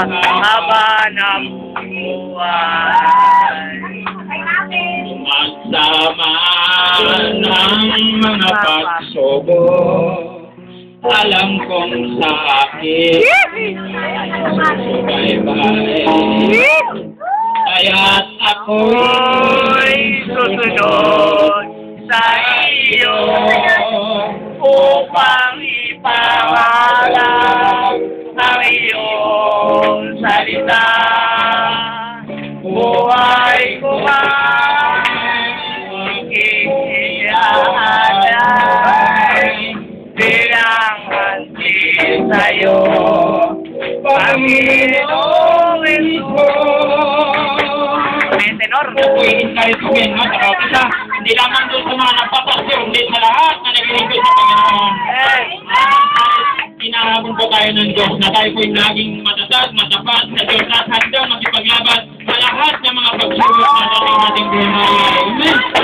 haba ng buhay. Magsama ng mga pagsubok, alam kong sa akin susubaybay. Kaya't ako'y Susunod sa iyo upang ipangalan ang iyong salita. Buhay ko man aking iaalay bilang hantin sa'yo, Panginoong Tenor. Kahit sabihin mo, isa, hindi lamang doon sa mga nagpapasyo, hindi sa lahat na naglilingkod sa Panginoon. Inahabol po tayo ng Diyos na tayo po'y laging matatag, matapat sa Diyos at handang makipaglaban sa lahat ng mga pagsubok na dating buhay. Amen.